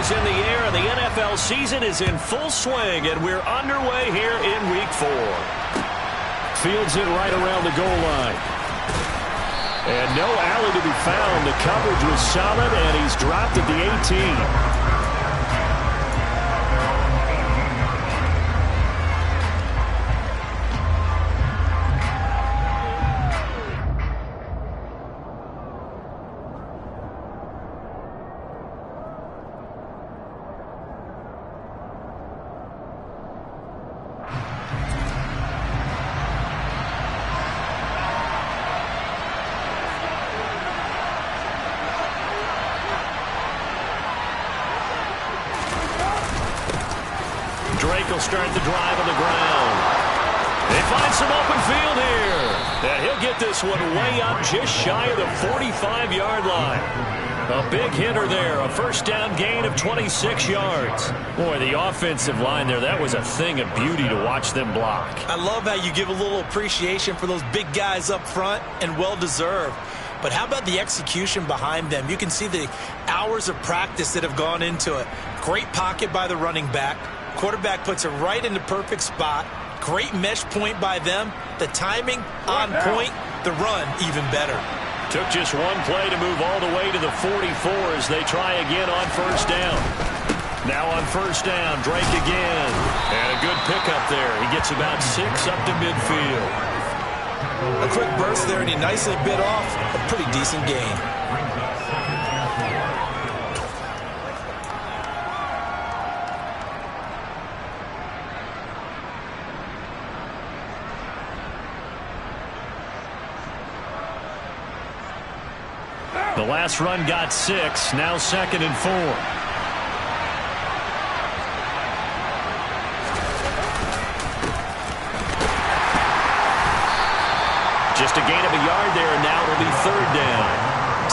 is in the air, and the NFL season is in full swing, and we're underway here in Week 4. Fields it right around the goal line. And no alley to be found. The coverage was solid, and he's dropped at the 18. Drake will start the drive on the ground. They find some open field here. And he'll get this one way up just shy of the 45-yard line. A big hitter there. A first down gain of 26 yards. Boy, the offensive line there, that was a thing of beauty to watch them block. I love how you give a little appreciation for those big guys up front, and well-deserved. But how about the execution behind them? You can see the hours of practice that have gone into it. Great pocket by the running back. Quarterback puts it right in the perfect spot. Great mesh point by them. The timing on point. The run even better. Took just one play to move all the way to the 44 as they try again on first down. Now on first down, Drake again. And a good pickup there. He gets about 6 up to midfield. A quick burst there, and he nicely bit off a pretty decent gain. The last run got 6, now 2nd and 4. Just a gain of a yard there, and now it'll be 3rd down.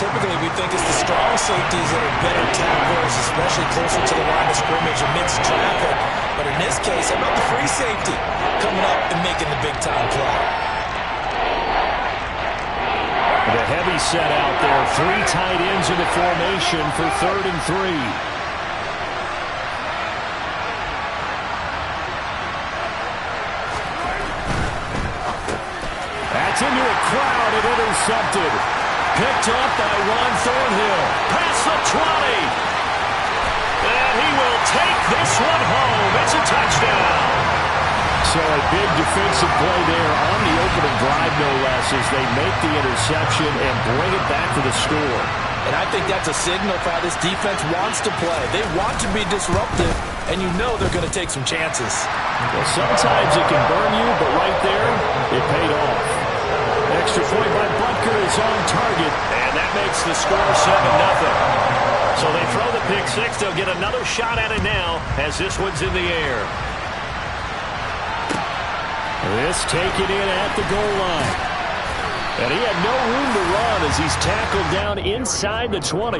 Typically, we think it's the strong safeties that are better tacklers, especially closer to the line of scrimmage amidst traffic. But in this case, how about the free safety coming up and making the big-time play? The heavy set out there. 3 tight ends in the formation for 3rd and 3. That's into a crowd and intercepted. Picked up by Ron Thornhill. Past the 20. And he will take this one home. It's a touchdown. So a big defensive play there on the opening drive, no less, as they make the interception and bring it back to the score. And I think that's a signal for how this defense wants to play. They want to be disruptive, and you know they're going to take some chances. Well, sometimes it can burn you, but right there, it paid off. Extra point by Butker is on target, and that makes the score 7-0. So they throw the pick 6. They'll get another shot at it now as this one's in the air. This taken in at the goal line. And he had no room to run as he's tackled down inside the 20.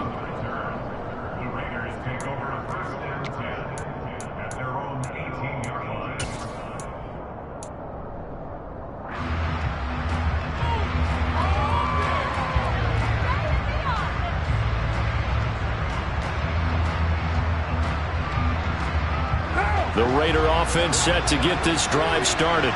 The Raider offense set to get this drive started.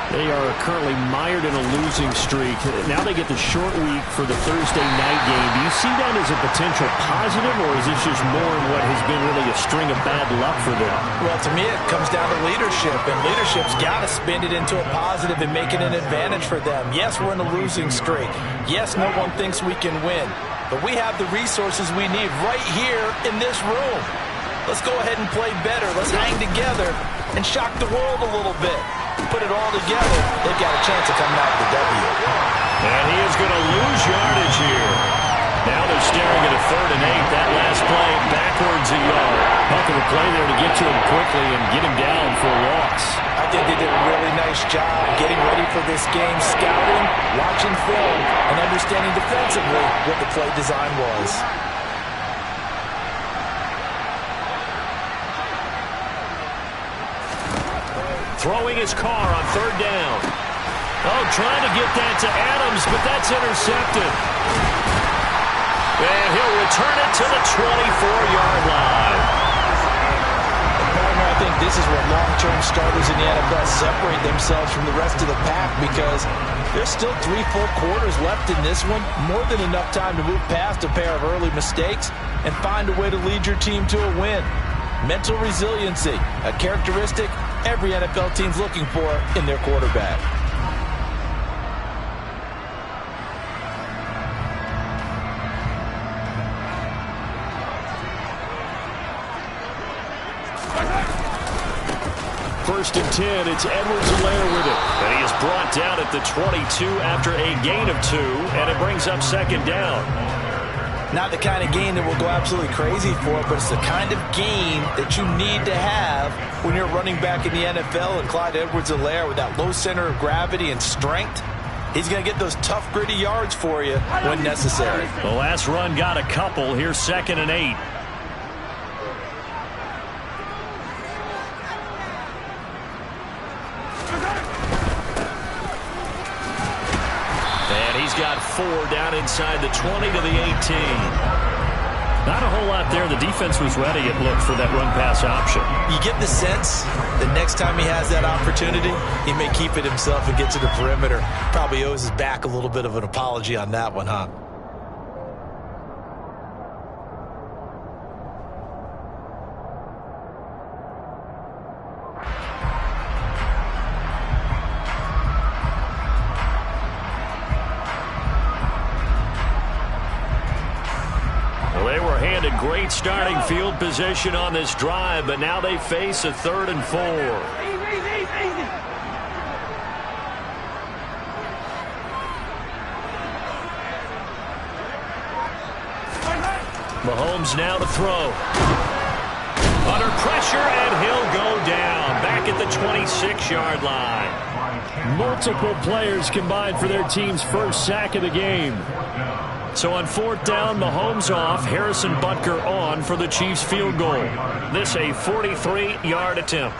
They are currently mired in a losing streak. Now they get the short week for the Thursday night game. Do you see that as a potential positive, or is this just more in what has been really a string of bad luck for them? Well, to me, it comes down to leadership, and leadership's got to spin it into a positive and make it an advantage for them. Yes, we're in a losing streak. Yes, no one thinks we can win, but we have the resources we need right here in this room. Let's go ahead and play better. Let's hang together and shock the world a little bit. Put it all together, they've got a chance of coming out with the W. And he is going to lose yardage here. Now they're staring at a 3rd and 8. That last play backwards a yard. Heck of a play there to get to him quickly and get him down for a loss. I think they did a really nice job getting ready for this game, scouting, watching film, and understanding defensively what the play design was. Throwing his car on 3rd down. Oh, trying to get that to Adams, but that's intercepted. And he'll return it to the 24-yard line. Partner, I think this is where long-term starters in the NFL separate themselves from the rest of the pack, because there's still 3 full quarters left in this one. More than enough time to move past a pair of early mistakes and find a way to lead your team to a win. Mental resiliency, a characteristic every NFL team's looking for in their quarterback. First and 10, it's Edwards-Helaire with it. And he is brought down at the 22 after a gain of 2, and it brings up second down. Not the kind of game that we'll go absolutely crazy for, but it's the kind of game that you need to have when you're running back in the NFL. And Clyde Edwards-Helaire, with that low center of gravity and strength, he's going to get those tough, gritty yards for you when necessary. The last run got a couple. Here's second and 8. Got 4 down inside the 20 to the 18. Not a whole lot there. The defense was ready, it looked, for that run-pass option. You get the sense the next time he has that opportunity, he may keep it himself and get to the perimeter. Probably owes his back a little bit of an apology on that one, huh? Great starting field position on this drive, but now they face a 3rd and 4. Mahomes now to throw. Under pressure, and he'll go down. Back at the 26-yard line. Multiple players combined for their team's first sack of the game. So on 4th down, Mahomes off, Harrison Butker on for the Chiefs field goal. This a 43-yard attempt.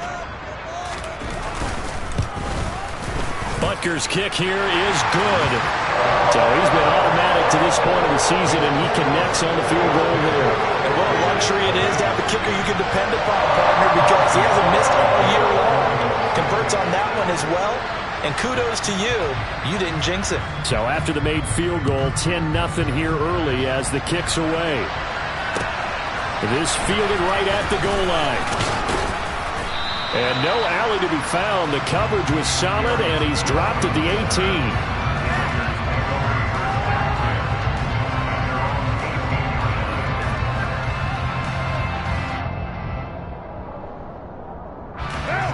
Butker's kick here is good. So he's been automatic to this point of the season, and he connects on the field goal there. And what a luxury it is to have a kicker you can depend upon, partner, because he hasn't missed all year long. Converts on that one as well. And kudos to you. You didn't jinx it. So after the made field goal, 10-0 here early as the kick's away. This fielded right at the goal line. And no alley to be found. The coverage was solid, and he's dropped at the 18.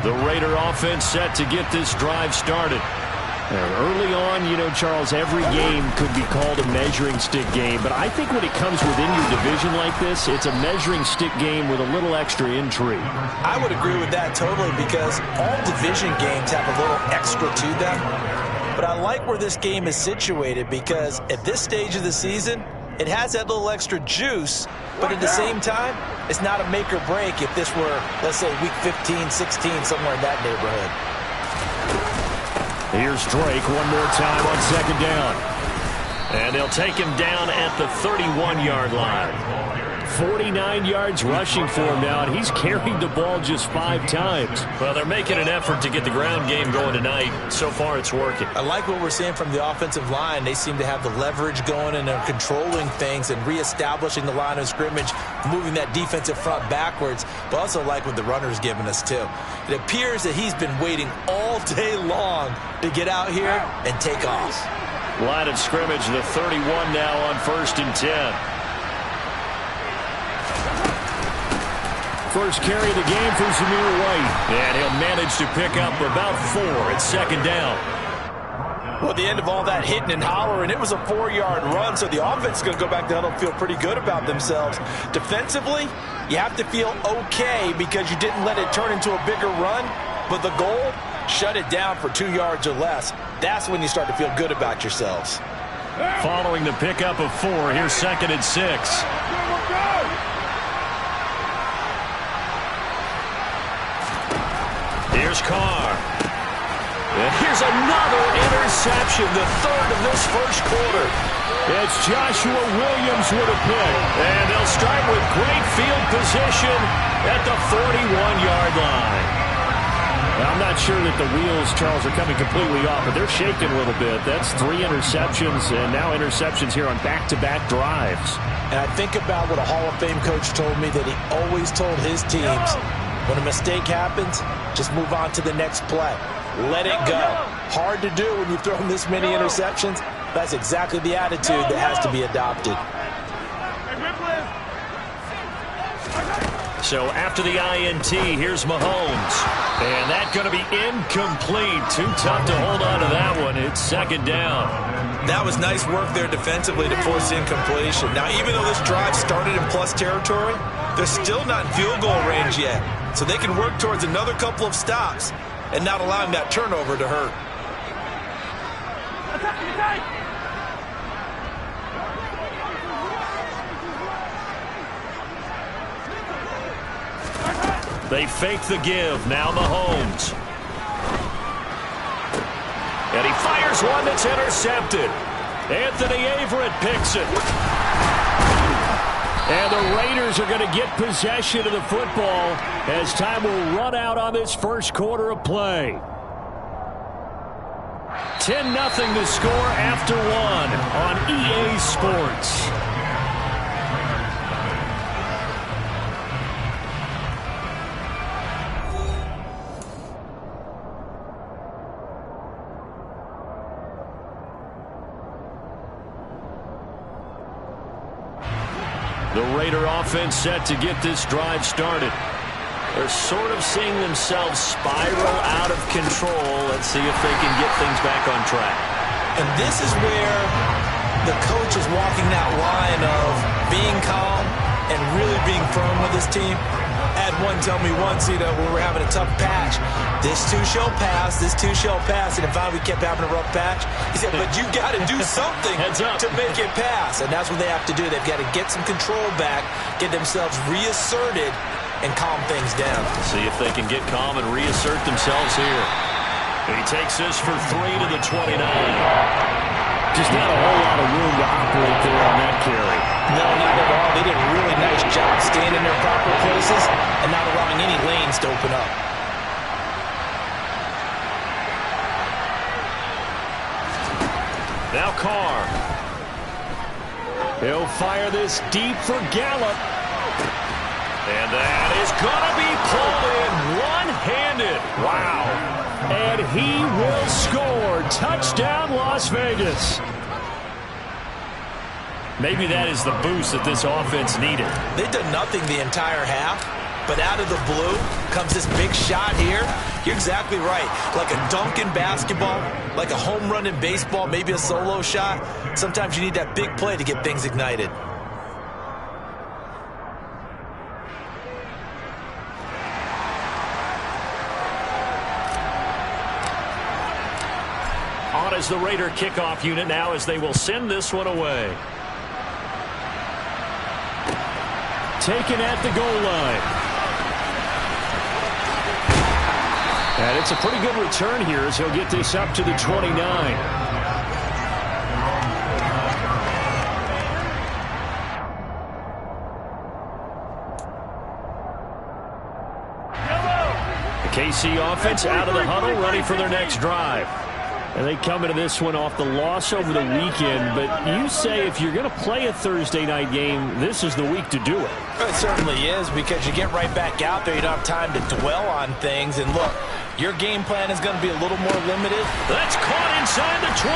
The Raider offense set to get this drive started. And early on, you know, Charles, every game could be called a measuring stick game. But I think when it comes within your division like this, it's a measuring stick game with a little extra intrigue. I would agree with that totally, because all division games have a little extra to them. But I like where this game is situated, because at this stage of the season, it has that little extra juice, but at the same time, it's not a make or break if this were, let's say, week 15, 16, somewhere in that neighborhood. Here's Drake one more time on 2nd down. And they'll take him down at the 31-yard line. 49 yards rushing for him now, and he's carried the ball just 5 times. Well, they're making an effort to get the ground game going tonight. So far, it's working. I like what we're seeing from the offensive line. They seem to have the leverage going, and they're controlling things and reestablishing the line of scrimmage, moving that defensive front backwards. But also like what the runner's giving us, too. It appears that he's been waiting all day long to get out here and take off. Line of scrimmage, the 31 now on 1st and 10. First carry of the game for Zamir White. And he'll manage to pick up about 4 at 2nd down. Well, at the end of all that hitting and hollering, it was a 4-yard run, so the offense is going to go back down and feel pretty good about themselves. Defensively, you have to feel okay because you didn't let it turn into a bigger run, but the goal, shut it down for 2 yards or less. That's when you start to feel good about yourselves. Following the pickup of 4, here's 2nd and 6. Here's Carr. And here's another interception, the 3rd of this first quarter. It's Joshua Williams with a pick. And they'll start with great field position at the 41-yard line. Now, I'm not sure that the wheels, Charles, are coming completely off, but they're shaking a little bit. That's 3 interceptions, and now interceptions here on back-to-back drives. And I think about what a Hall of Fame coach told me that he always told his teams, when a mistake happens, just move on to the next play. Let it go. Hard to do when you've thrown this many interceptions. That's exactly the attitude that has to be adopted. So after the INT, here's Mahomes. And that's going to be incomplete. Too tough to hold on to that one. It's second down. That was nice work there defensively to force incompletion. Now, even though this drive started in plus territory, they're still not in field goal range yet. So they can work towards another couple of stops and not allowing that turnover to hurt. They fake the give. Now Mahomes. And he fires one that's intercepted. Anthony Averett picks it. And the Raiders are going to get possession of the football as time will run out on this first quarter of play. 10-0 the score after 1 on EA Sports. The Raider offense set to get this drive started. They're sort of seeing themselves spiral out of control. Let's see if they can get things back on track. And this is where the coach is walking that line of being calm and really being firm with his team. I had one tell me once, when we're having a tough patch, this too shall pass, this too shall pass. And if we kept having a rough patch, he said, but you got to do something to make it pass. And that's what they have to do. They've got to get some control back, get themselves reasserted, and calm things down. See if they can get calm and reassert themselves here. He takes this for 3 to the 29. Just not a whole lot of room to operate there on that carry. No, not at all. They did a really nice job staying in their proper places and not allowing any lanes to open up. Now Carr. He'll fire this deep for Gallup. And that is going to be pulled in one-handed. Wow. And he will score. Touchdown, Las Vegas. Maybe that is the boost that this offense needed. They've done nothing the entire half, but out of the blue comes this big shot here. You're exactly right. Like a dunk in basketball, like a home run in baseball, maybe a solo shot. Sometimes you need that big play to get things ignited. On as the Raider kickoff unit now as they will send this one away. Taken at the goal line. And it's a pretty good return here as he'll get this up to the 29. The KC offense out of the huddle, ready for their next drive. And they come into this one off the loss over the weekend. But you say if you're going to play a Thursday night game, this is the week to do it. It certainly is, because you get right back out there. You don't have time to dwell on things. And look, your game plan is going to be a little more limited. That's caught inside the 20.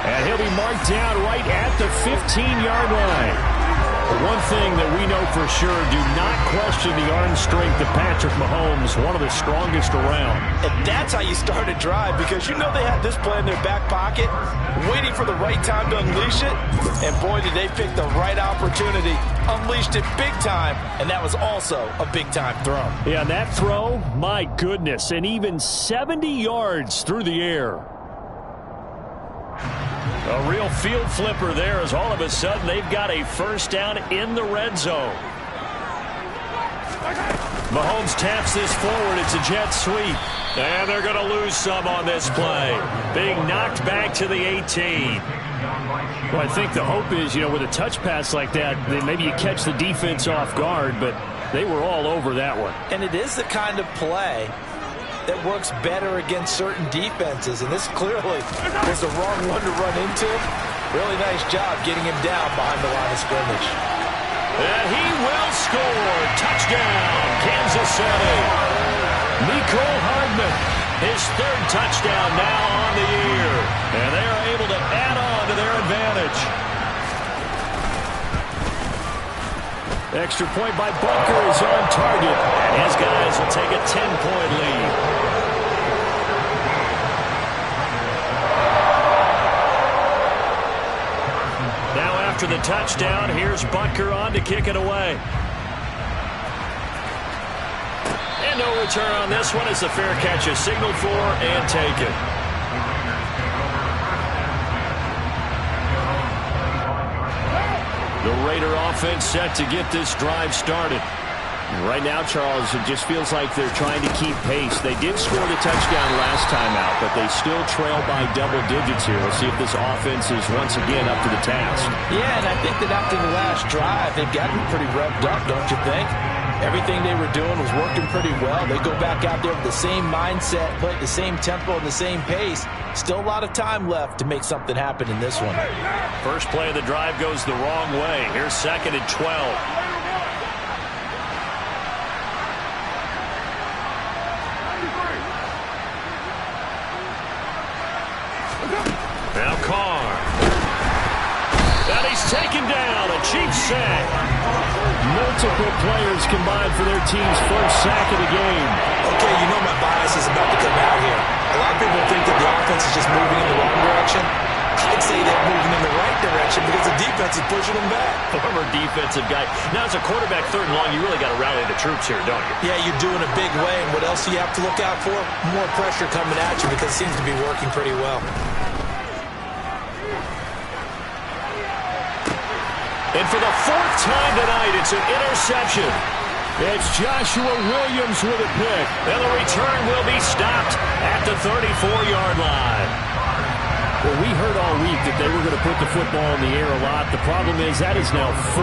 And he'll be marked down right at the 15-yard line. The one thing that we know for sure, do not question the arm strength of Patrick Mahomes, one of the strongest around. And that's how you start a drive, because you know they had this play in their back pocket, waiting for the right time to unleash it. And boy, did they pick the right opportunity. Unleashed it big time, and that was also a big-time throw. Yeah, and that throw, my goodness, and even 70 yards through the air. A real field flipper there, as all of a sudden they've got a first down in the red zone. Mahomes taps this forward. It's a jet sweep. And they're going to lose some on this play. Being knocked back to the 18. Well, I think the hope is, with a touch pass like that, that maybe you catch the defense off guard, but they were all over that one. And it is the kind of play that works better against certain defenses, and this clearly was the wrong one to run into. Really nice job getting him down behind the line of scrimmage. And he will score. Touchdown, Kansas City. Nicole Hardman, his third touchdown now on the year. And they are able to add on to their advantage. Extra point by Butker is on target. And his guys will take a 10-point lead. Now after the touchdown, here's Butker on to kick it away. And no return on this one as the fair catch is signaled for and taken. The Raider offense set to get this drive started. Right now, Charles, it just feels like they're trying to keep pace. They did score the touchdown last time out, but they still trail by double digits here. We'll see if this offense is once again up to the task. Yeah, and I think that after the last drive, they've gotten pretty revved up, don't you think? Everything they were doing was working pretty well. They go back out there with the same mindset, play at the same tempo and the same pace. Still a lot of time left to make something happen in this one. First play of the drive goes the wrong way. Here's 2nd and 12. Now Carr. And he's taken down. A cheap sack. Multiple players combined for their team's first sack of the game. Okay, you know my bias is about to come out here. A lot of people think that the offense is just moving in the wrong direction. I'd say they're moving in the right direction because the defense is pushing them back. Former defensive guy. Now, as a quarterback, 3rd and long, you really got to rally the troops here, don't you? Yeah, you do in a big way. And what else do you have to look out for? More pressure coming at you because it seems to be working pretty well. And for the 4th time tonight, it's an interception. It's Joshua Williams with a pick. And the return will be stopped at the 34-yard line. Well, we heard all week that they were going to put the football in the air a lot. The problem is that is now 4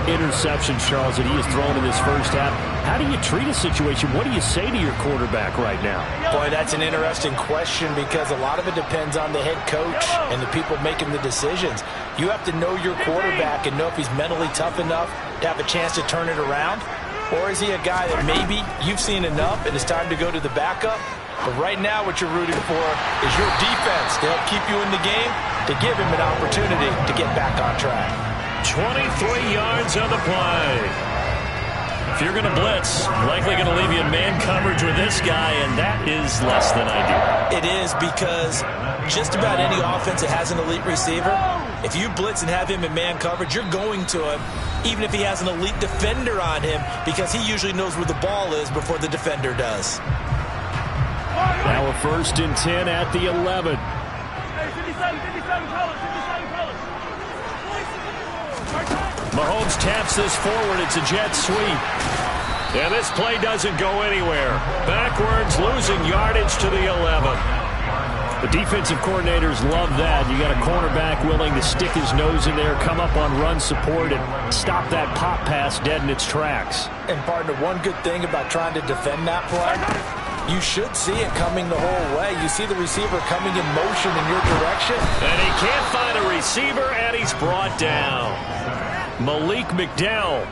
interceptions, Charles, that he has thrown in this first half. How do you treat a situation? What do you say to your quarterback right now? Boy, that's an interesting question because a lot of it depends on the head coach and the people making the decisions. You have to know your quarterback and know if he's mentally tough enough to have a chance to turn it around. Or is he a guy that maybe you've seen enough and it's time to go to the backup? But right now what you're rooting for is your defense to help keep you in the game, to give him an opportunity to get back on track. 23 yards on the play. If you're going to blitz, likely going to leave you in man coverage with this guy, and that is less than ideal. It is because just about any offense that has an elite receiver, if you blitz and have him in man coverage, you're going to him, even if he has an elite defender on him, because he usually knows where the ball is before the defender does. Now a 1st and 10 at the 11. Mahomes taps this forward. It's a jet sweep. And this play doesn't go anywhere. Backwards, losing yardage to the 11. The defensive coordinators love that. You got a cornerback willing to stick his nose in there, come up on run support, and stop that pop pass dead in its tracks. And partner, one good thing about trying to defend that play, you should see it coming the whole way. You see the receiver coming in motion in your direction. And he can't find a receiver, and he's brought down. Malik McDowell,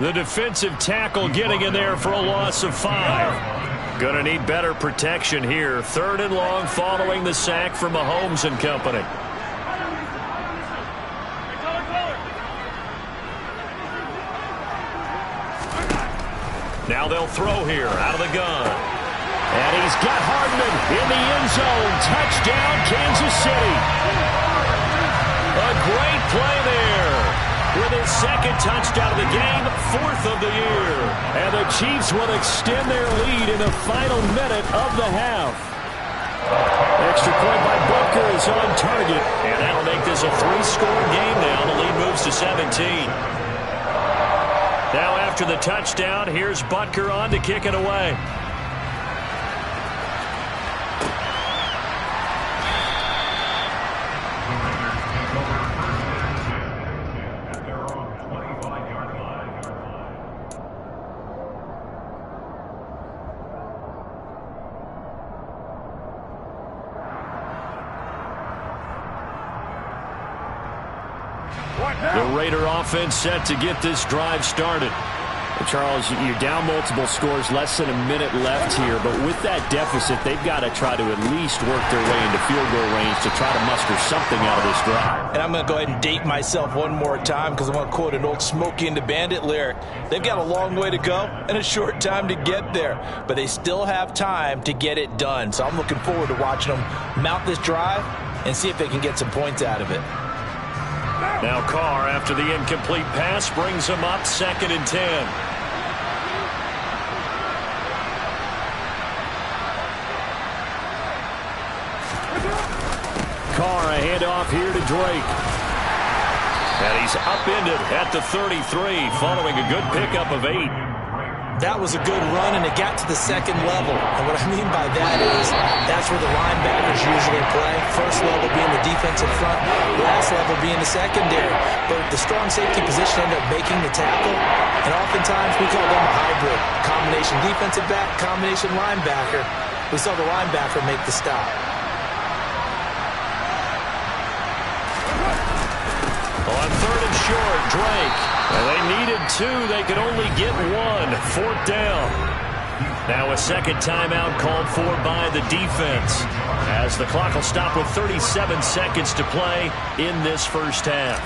the defensive tackle, getting in there for a loss of 5. Gonna need better protection here. 3rd and long following the sack from Mahomes and company. Now they'll throw here out of the gun. And he's got Hardman in the end zone. Touchdown, Kansas City. A great play there. With his 2nd touchdown of the game, 4th of the year. And the Chiefs will extend their lead in the final minute of the half. Extra point by Butker is on target. And that'll make this a 3-score game now. The lead moves to 17. Now after the touchdown, here's Butker on to kick it away. The Raider offense set to get this drive started. Charles, you're down multiple scores, less than a minute left here, but with that deficit, they've got to try to at least work their way into field goal range to try to muster something out of this drive. And I'm going to go ahead and date myself one more time because I want to quote an old Smokey and the Bandit lyric. They've got a long way to go and a short time to get there, but they still have time to get it done. So I'm looking forward to watching them mount this drive and see if they can get some points out of it. Now Carr, after the incomplete pass, brings them up 2nd and 10. Carr, a handoff here to Drake. And he's upended at the 33, following a good pickup of 8. That was a good run, and it got to the 2nd level. And what I mean by that is that's where the linebackers usually play. First level being the defensive front, last level being the secondary. But the strong safety position ended up making the tackle, and oftentimes we call them a hybrid. Combination defensive back, combination linebacker. We saw the linebacker make the stop. On 3rd and short, Drake. And they needed 2. They could only get 1. 4th down. Now a second timeout called for by the defense, as the clock will stop with 37 seconds to play in this first half.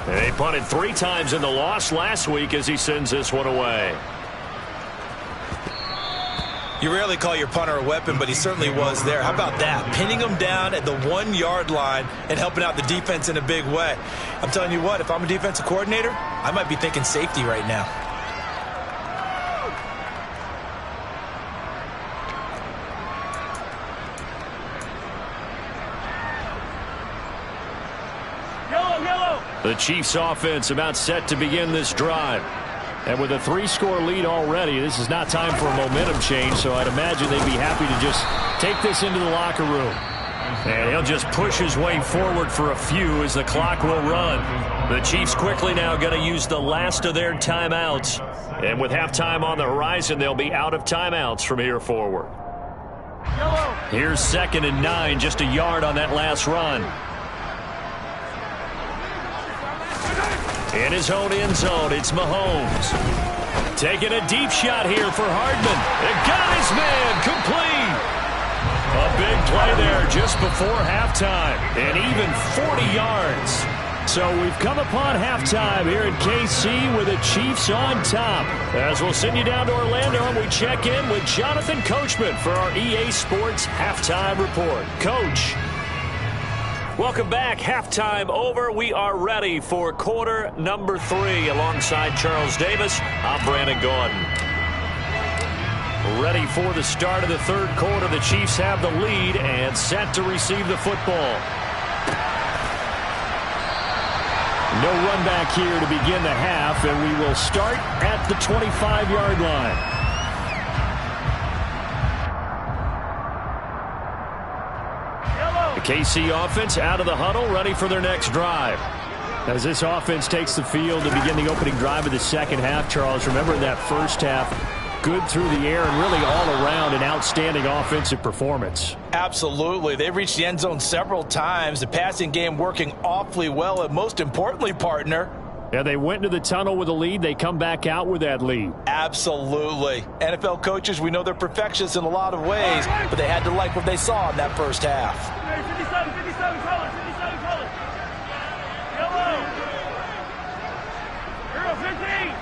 They punted 3 times in the loss last week as he sends this one away. You rarely call your punter a weapon, but he certainly was there. How about that? Pinning him down at the 1-yard line and helping out the defense in a big way. I'm telling you what, if I'm a defensive coordinator, I might be thinking safety right now. The Chiefs offense about set to begin this drive. And with a 3-score lead already, this is not time for a momentum change, so I'd imagine they'd be happy to just take this into the locker room. And he'll just push his way forward for a few as the clock will run. The Chiefs quickly now going to use the last of their timeouts. And with halftime on the horizon, they'll be out of timeouts from here forward. Here's 2nd and 9, just a yard on that last run. In his own end zone, it's Mahomes. Taking a deep shot here for Hardman. It got his man complete. A big play there just before halftime. And even 40 yards. So we've come upon halftime here at KC with the Chiefs on top. As we'll send you down to Orlando and we check in with Jonathan Coachman for our EA Sports Halftime Report. Coach. Welcome back. Halftime over. We are ready for quarter number 3. Alongside Charles Davis, I'm Brandon Gordon. Ready for the start of the 3rd quarter. The Chiefs have the lead and set to receive the football. No run back here to begin the half, and we will start at the 25-yard line. KC offense out of the huddle, ready for their next drive. As this offense takes the field to begin the opening drive of the second half, Charles, remember in that first half, good through the air and really all around an outstanding offensive performance. Absolutely. They reached the end zone several times. The passing game working awfully well, and most importantly, partner, yeah, they went into the tunnel with a lead. They come back out with that lead. Absolutely. NFL coaches, we know they're perfectionists in a lot of ways, but they had to like what they saw in that first half. 57 colors, 57 colors. Yellow. Hero 15.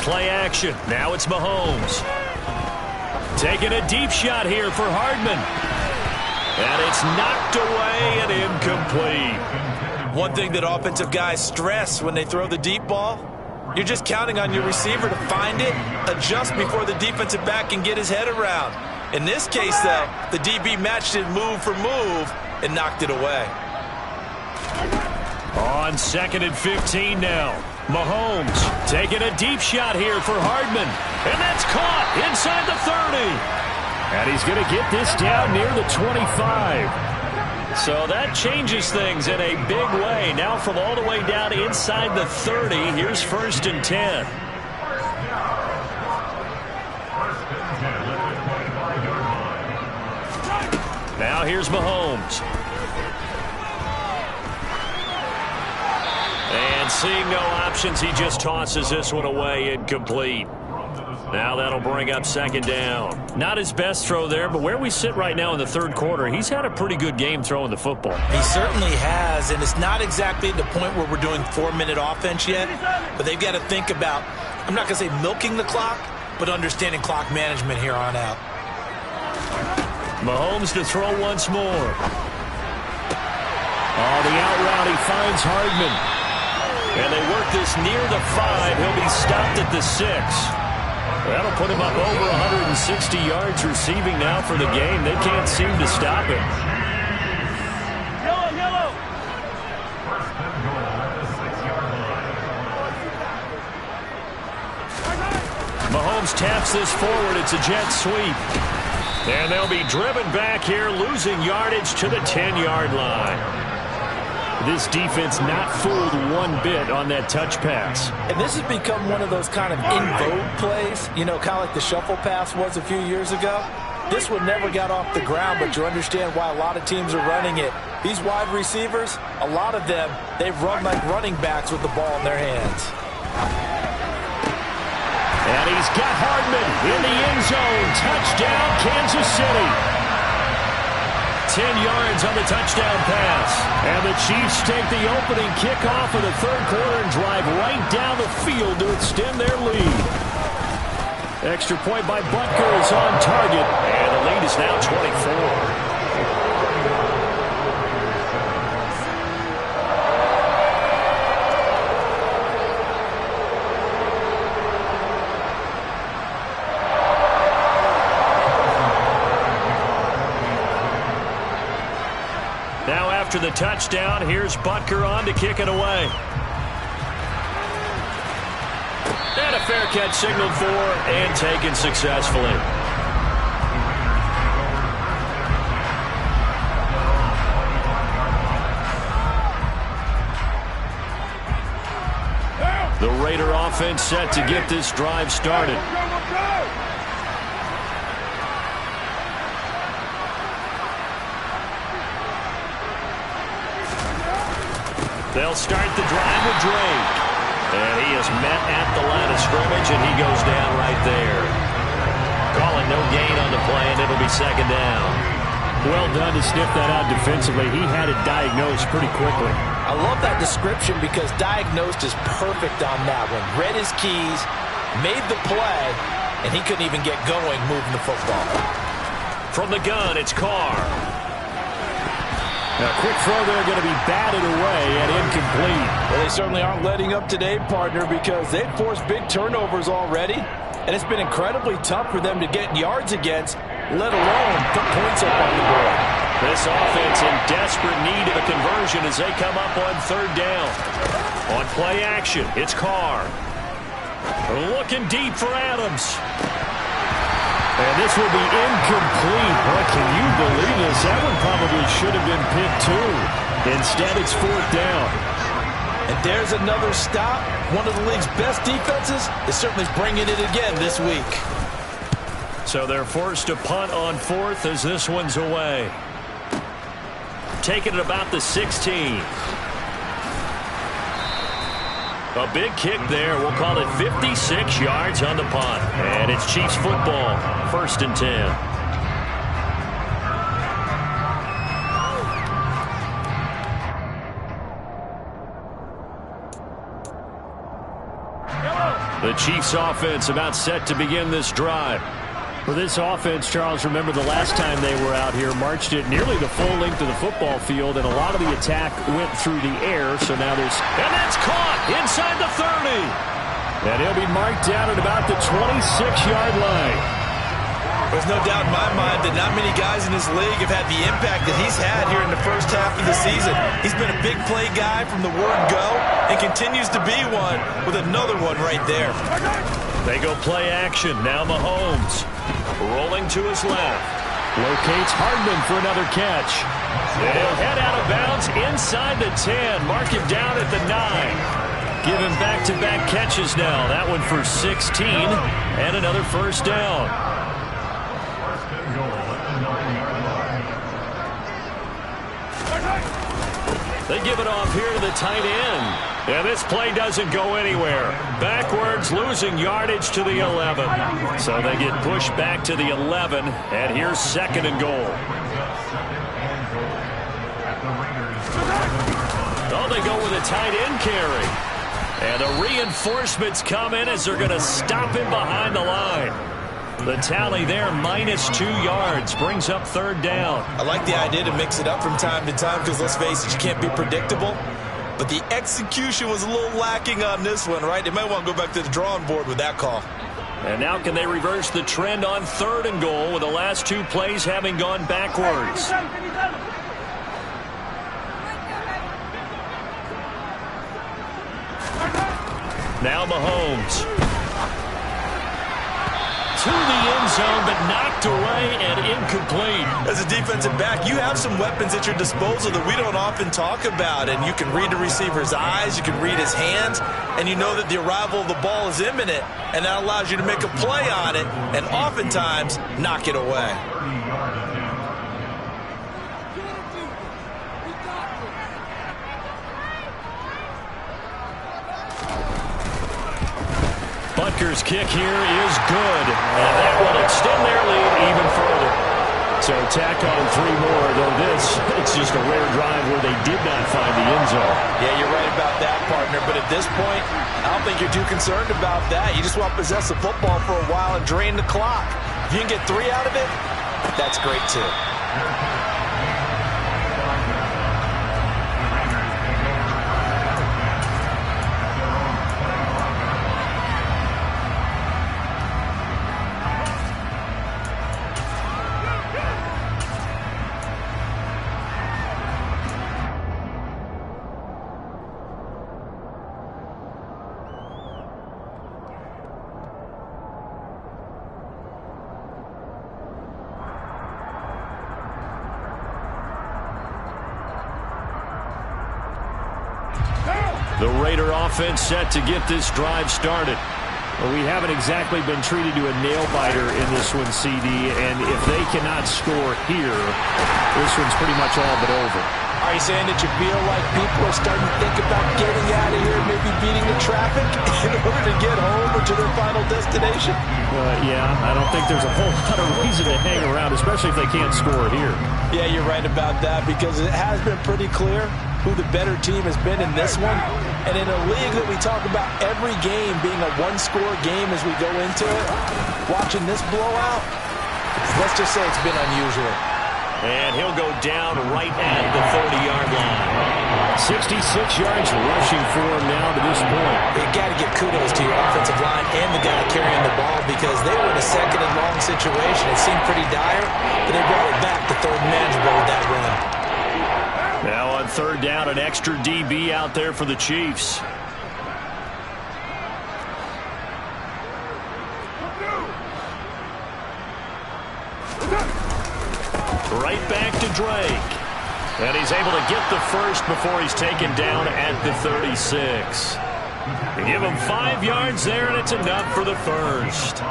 Play action. Now it's Mahomes. Taking a deep shot here for Hardman. And it's knocked away and incomplete. One thing that offensive guys stress when they throw the deep ball, you're just counting on your receiver to find it, adjust before the defensive back can get his head around. In this case, though, the DB matched it move for move and knocked it away. On 2nd and 15 now. Mahomes taking a deep shot here for Hardman. And that's caught inside the 30. And he's going to get this down near the 25. So that changes things in a big way. Now from all the way down inside the 30, here's 1st and 10. Now here's Mahomes. And seeing no options, he just tosses this one away, incomplete. Now that'll bring up 2nd down. Not his best throw there, but where we sit right now in the 3rd quarter, he's had a pretty good game throwing the football. He certainly has, and it's not exactly the point where we're doing 4-minute offense yet, but they've got to think about, I'm not going to say milking the clock, but understanding clock management here on out. Mahomes to throw once more. Oh, the out route, he finds Hardman. And they work this near the 5. He'll be stopped at the 6. That'll put him up over 160 yards receiving now for the game. They can't seem to stop him. Yellow, yellow. Mahomes taps this forward. It's a jet sweep. And they'll be driven back here, losing yardage to the 10-yard line. This defense not fooled one bit on that touch pass. And this has become one of those kind of in vogue plays, you know, kind of like the shuffle pass was a few years ago. This one never got off the ground, but you understand why a lot of teams are running it. These wide receivers, a lot of them, they've run like running backs with the ball in their hands. And he's got Hardman in the end zone. Touchdown, Kansas City. 10 yards on the touchdown pass. And the Chiefs take the opening kickoff of the 3rd quarter and drive right down the field to extend their lead. Extra point by Butker is on target. And the lead is now 24. After the touchdown, here's Butker on to kick it away. And a fair catch signaled for and taken successfully. The Raider offense set to get this drive started. They'll start the drive with Drake. And he is met at the line of scrimmage, and he goes down right there. Calling no gain on the play, and it'll be 2nd down. Well done to sniff that out defensively. He had it diagnosed pretty quickly. I love that description because diagnosed is perfect on that one. Read his keys, made the play, and he couldn't even get going moving the football. From the gun, it's Carr. A quick throw there going to be batted away and incomplete. Well, they certainly aren't letting up today, partner, because they've forced big turnovers already. And it's been incredibly tough for them to get yards against, let alone put points up on the board. This offense in desperate need of a conversion as they come up on 3rd down. On play action, it's Carr. Looking deep for Adams. And this will be incomplete. Boy, can you believe this? That one probably should have been picked too. Instead, it's 4th down. And there's another stop. One of the league's best defenses is certainly bringing it again this week. So they're forced to punt on 4th as this one's away. Taking it about the 16. A big kick there. We'll call it 56 yards on the punt. And it's Chiefs football. 1st and 10. The Chiefs offense about set to begin this drive. For this offense, Charles, remember the last time they were out here, marched it nearly the full length of the football field, and a lot of the attack went through the air, so now there's... And that's caught inside the 30. And he'll be marked down at about the 26-yard line. There's no doubt in my mind that not many guys in this league have had the impact that he's had here in the first half of the season. He's been a big play guy from the word go and continues to be one with another one right there. They go play action. Now Mahomes rolling to his left. Locates Hardman for another catch. And he'll head out of bounds inside the 10. Mark him down at the 9. Give him back-to-back catches now. That one for 16 and another first down. They give it off here to the tight end. And this play doesn't go anywhere. Backwards, losing yardage to the 11. So they get pushed back to the 11. And here's 2nd and goal. Oh, they go with a tight end carry. And the reinforcements come in as they're going to stop him behind the line. The tally there, -2 yards, brings up 3rd down. I like the idea to mix it up from time to time because, let's face it, you can't be predictable. But the execution was a little lacking on this one, right? They might want to go back to the drawing board with that call. And now can they reverse the trend on 3rd and goal with the last 2 plays having gone backwards? Now Mahomes. To the end zone, but knocked away and incomplete. As a defensive back, you have some weapons at your disposal that we don't often talk about. And you can read the receiver's eyes, you can read his hands, and you know that the arrival of the ball is imminent. And that allows you to make a play on it and oftentimes knock it away. Butker's kick here is good, and that will extend their lead even further. So tack on 3 more, though it's just a rare drive where they did not find the end zone. Yeah, you're right about that, partner, but at this point, I don't think you're too concerned about that. You just want to possess the football for a while and drain the clock. If you can get 3 out of it, that's great too. The Raider offense set to get this drive started. Well, we haven't exactly been treated to a nail-biter in this one, CD, and if they cannot score here, this one's pretty much all but over. Are you saying that you feel like people are starting to think about getting out of here, maybe beating the traffic in order to get home or to their final destination? Yeah, I don't think there's a whole lot of reason to hang around, especially if they can't score here. Yeah, you're right about that because it has been pretty clear who the better team has been in this one. And in a league that we talk about every game being a one-score game as we go into it, watching this blowout, let's just say it's been unusual. And he'll go down right at the 30-yard line. 66 yards rushing for him now to this point. You got to give kudos to your offensive line and the guy carrying the ball because they were in a 2nd and long situation. It seemed pretty dire, but they brought it back to 3rd and manageable with that run. Now on 3rd down, an extra DB out there for the Chiefs. Right back to Drake. And he's able to get the first before he's taken down at the 36. They give him 5 yards there, and it's enough for the first.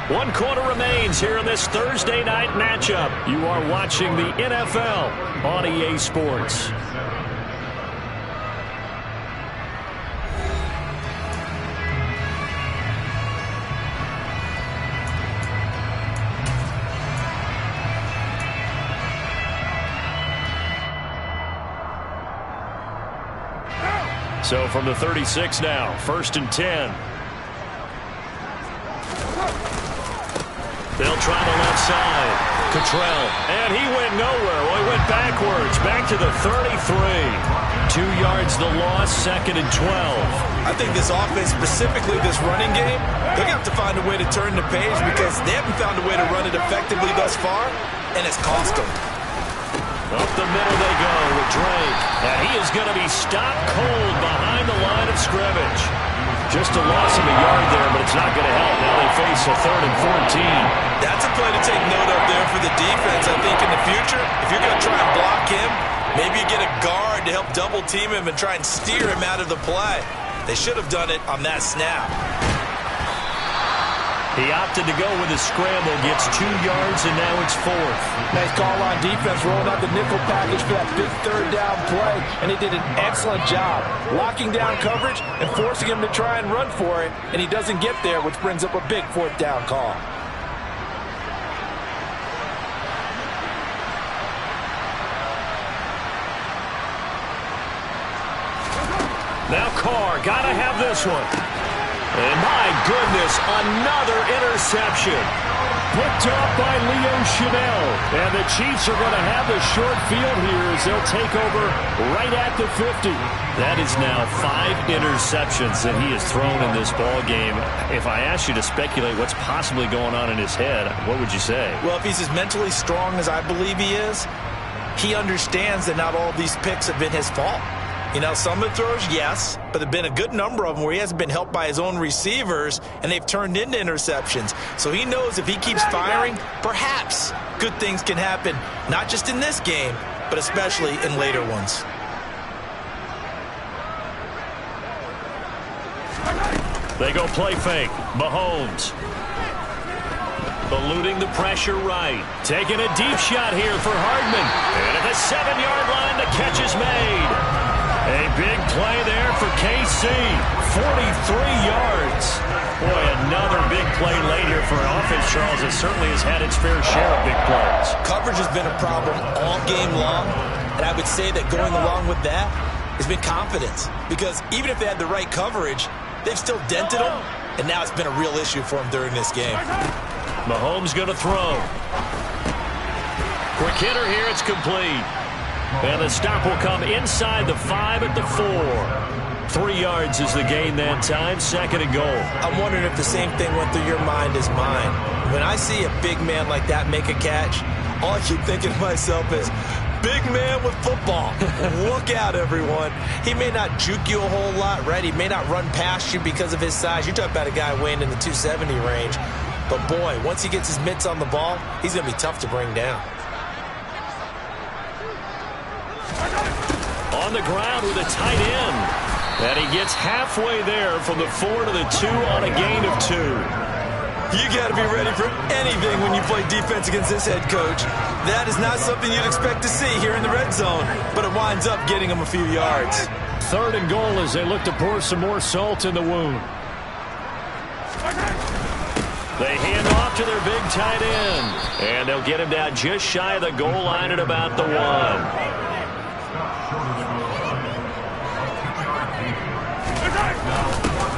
One quarter remains here in this Thursday night matchup. You are watching the NFL on EA Sports. So from the 36 now, 1st and 10. They'll try the left side. Cottrell. And he went nowhere. Well, he went backwards. Back to the 33. 2 yards the loss, 2nd and 12. I think this offense, specifically this running game, they're going to have to find a way to turn the page because they haven't found a way to run it effectively thus far, and it's cost them. Up the middle they go with Drake. And he is going to be stopped cold behind the line of scrimmage. Just a loss of a yard there, but it's not going to help. Now they face a 3rd and 14. That's a play to take note of there for the defense, I think, in the future. If you're going to try and block him, maybe you get a guard to help double team him and try and steer him out of the play. They should have done it on that snap. He opted to go with a scramble, gets 2 yards, and now it's 4th. Nice call on defense, rolling out the nickel package for that big 3rd down play, and they did an excellent job locking down coverage and forcing him to try and run for it, and he doesn't get there, which brings up a big 4th down call. Now Carr, gotta have this one. And my goodness, another interception. Picked off by Leo Chanel. And the Chiefs are going to have the short field here as they'll take over right at the 50. That is now 5 interceptions that he has thrown in this ball game. If I asked you to speculate what's possibly going on in his head, what would you say? Well, if he's as mentally strong as I believe he is, he understands that not all of these picks have been his fault. You know, some of the throws, yes, but there have been a good number of them where he hasn't been helped by his own receivers, and they've turned into interceptions. So he knows if he keeps firing, perhaps good things can happen, not just in this game, but especially in later ones. They go play fake. Mahomes. Eluding the pressure right. Taking a deep shot here for Hardman. And at the 7-yard line, the catch is made. A big play there for KC. 43 yards. Boy, another big play late here for an offense, Charles, that certainly has had its fair share of big plays. Coverage has been a problem all game long, and I would say that going along with that has been confidence. Because even if they had the right coverage, they've still dented them, and now it's been a real issue for them during this game. Mahomes going to throw. Quick hitter here, it's complete. And the stop will come inside the 5 at the 4. 3 yards is the gain that time, 2nd and goal. I'm wondering if the same thing went through your mind as mine. When I see a big man like that make a catch, all I keep thinking to myself is, big man with football. Look out, everyone. He may not juke you a whole lot, right? He may not run past you because of his size. You're talking about a guy weighing in the 270 range. But, boy, once he gets his mitts on the ball, he's going to be tough to bring down. On the ground with a tight end. And he gets halfway there from the 4 to the 2 on a gain of 2. You got to be ready for anything when you play defense against this head coach. That is not something you'd expect to see here in the red zone, but it winds up getting him a few yards. 3rd and goal as they look to pour some more salt in the wound. They hand off to their big tight end. And they'll get him down just shy of the goal line at about the 1.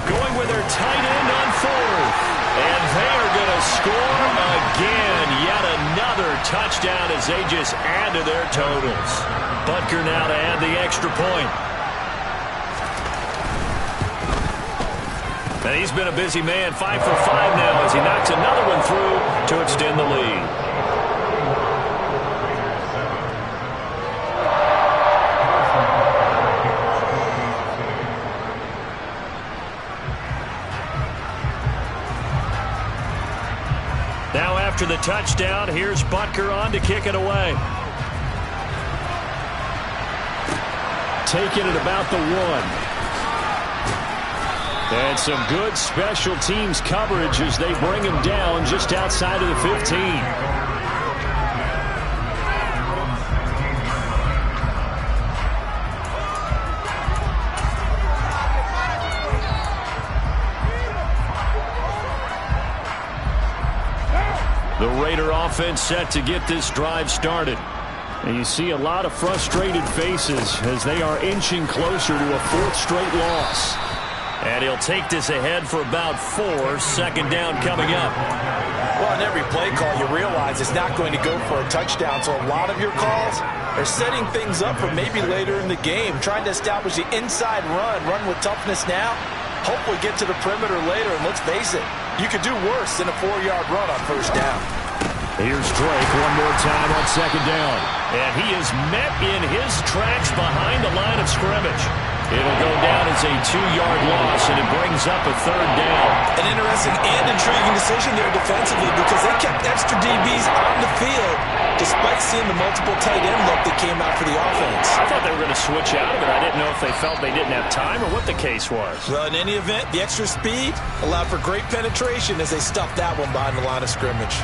Going with their tight end on 4th. And they are going to score again. Yet another touchdown as they just add to their totals. Butker now to add the extra point. And he's been a busy man, 5 for 5 now as he knocks another one through to extend the lead. Now after the touchdown, here's Butker on to kick it away. Taking it about the 1. And some good special teams coverage as they bring him down just outside of the 15. The Raider offense set to get this drive started. And you see a lot of frustrated faces as they are inching closer to a 4th straight loss. And he'll take this ahead for about 4. Second down coming up. Well, on every play call, you realize it's not going to go for a touchdown. So a lot of your calls are setting things up for maybe later in the game, trying to establish the inside run with toughness now, hopefully get to the perimeter later. And let's face it, you could do worse than a 4-yard run on first down. Here's Drake one more time on second down. And he is met in his tracks behind the line of scrimmage. It'll go down as a 2-yard loss, and it brings up a third down. An interesting and intriguing decision there defensively because they kept extra DBs on the field despite seeing the multiple tight end look that came out for the offense. I thought they were going to switch out of it. I didn't know if they felt they didn't have time or what the case was. Well, in any event, the extra speed allowed for great penetration as they stuffed that one behind the line of scrimmage.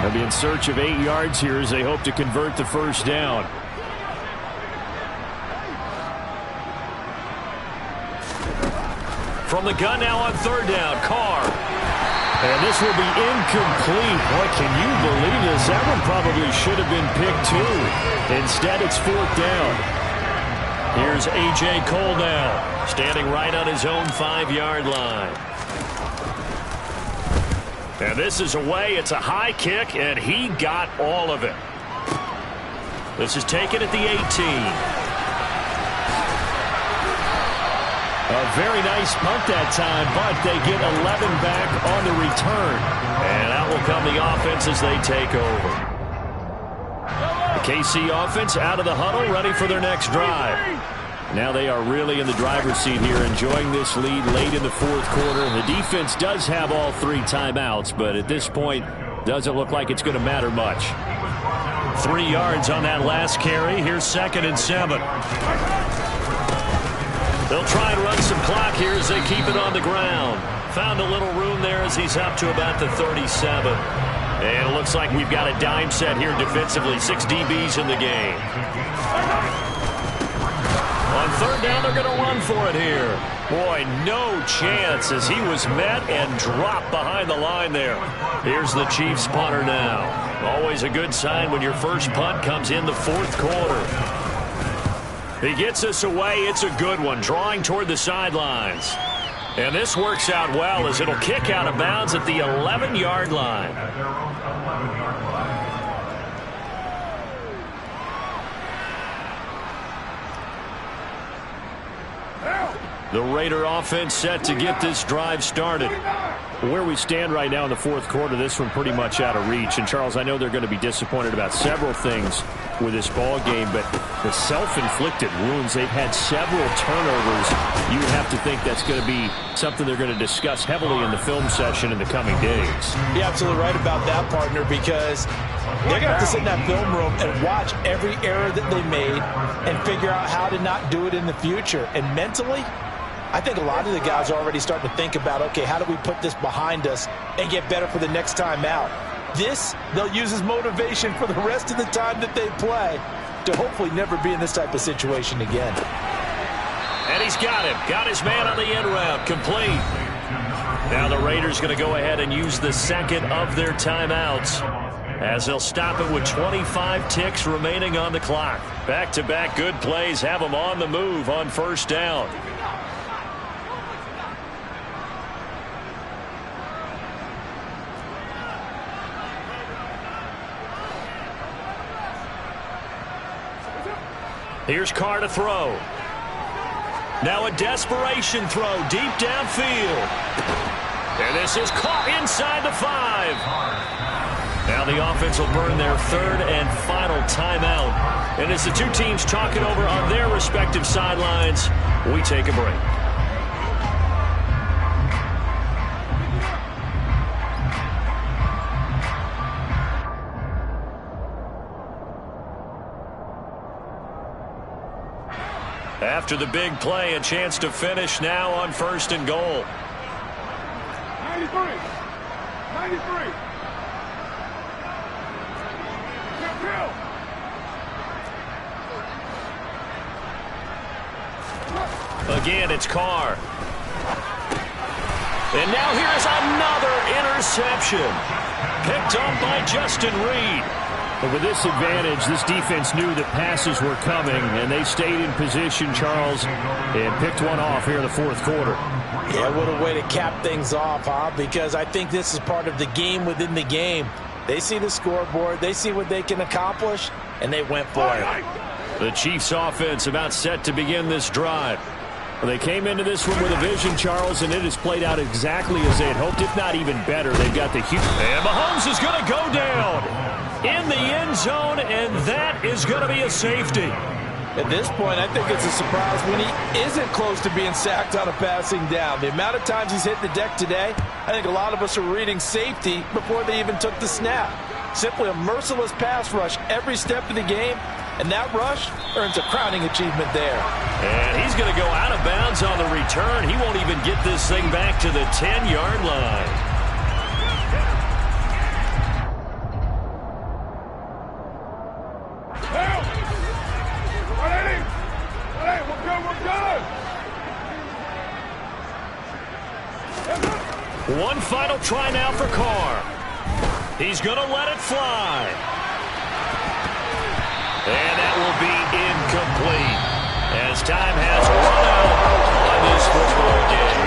They'll be in search of 8 yards here as they hope to convert the first down. From the gun now on third down, Carr. And this will be incomplete. Boy, can you believe this? That one probably should have been picked too. Instead, it's fourth down. Here's A.J. Cole now, standing right on his own 5-yard line. And this is away. It's a high kick, and he got all of it. This is taken at the 18. A very nice punt that time, but they get 11 back on the return. And out will come the offense as they take over. The KC offense out of the huddle, ready for their next drive. Now they are really in the driver's seat here, enjoying this lead late in the fourth quarter. The defense does have all 3 timeouts, but at this point, doesn't look like it's going to matter much. 3 yards on that last carry. Here's 2nd and 7. They'll try and run some clock here as they keep it on the ground. Found a little room there as he's up to about the 37. And it looks like we've got a dime set here defensively. 6 DBs in the game. On third down, they're going to run for it here. Boy, no chance as he was met and dropped behind the line there. Here's the Chiefs punter now. Always a good sign when your first punt comes in the fourth quarter. He gets us away. It's a good one, drawing toward the sidelines. And this works out well as it'll kick out of bounds at the 11-yard line. The Raider offense set to get this drive started. Where we stand right now in the fourth quarter, this one pretty much out of reach. And, Charles, I know they're going to be disappointed about several things with this ball game, but the self-inflicted wounds, they've had several turnovers. You would have to think that's going to be something they're going to discuss heavily in the film session in the coming days. You're absolutely right about that, partner, because they're going to have to sit in that film room and watch every error that they made and figure out how to not do it in the future. And mentally, I think a lot of the guys are already starting to think about, okay, how do we put this behind us and get better for the next time out? This, they'll use as motivation for the rest of the time that they play to hopefully never be in this type of situation again. And he's got him. Got his man on the end route. Complete. Now the Raiders going to go ahead and use the second of their timeouts as they'll stop it with 25 ticks remaining on the clock. Back-to-back good plays have them on the move on first down. Here's Carr to throw. Now a desperation throw deep downfield. And this is caught inside the 5. Now the offense will burn their third and final timeout. And as the two teams talk it over on their respective sidelines, we take a break. After the big play, a chance to finish now on first and goal. 93. 93. Again, it's Carr. And now here's another interception. Picked up by Justin Reed. But with this advantage, this defense knew that passes were coming, and they stayed in position, Charles, and picked one off here in the fourth quarter. Yeah, what a way to cap things off, huh? Because I think this is part of the game within the game. They see the scoreboard, they see what they can accomplish, and they went for it. The Chiefs offense about set to begin this drive. Well, they came into this one with a vision, Charles, and it has played out exactly as they had hoped, if not even better. They've got the huge... And Mahomes is going to go down in the end zone, and that is going to be a safety. At this point, I think it's a surprise when he isn't close to being sacked on a passing down. The amount of times he's hit the deck today, I think a lot of us are reading safety before they even took the snap. Simply a merciless pass rush every step of the game, and that rush earns a crowning achievement there. And he's going to go out of bounds on the return. He won't even get this thing back to the 10-yard line. One final try now for Carr. He's going to let it fly. And that will be incomplete. As time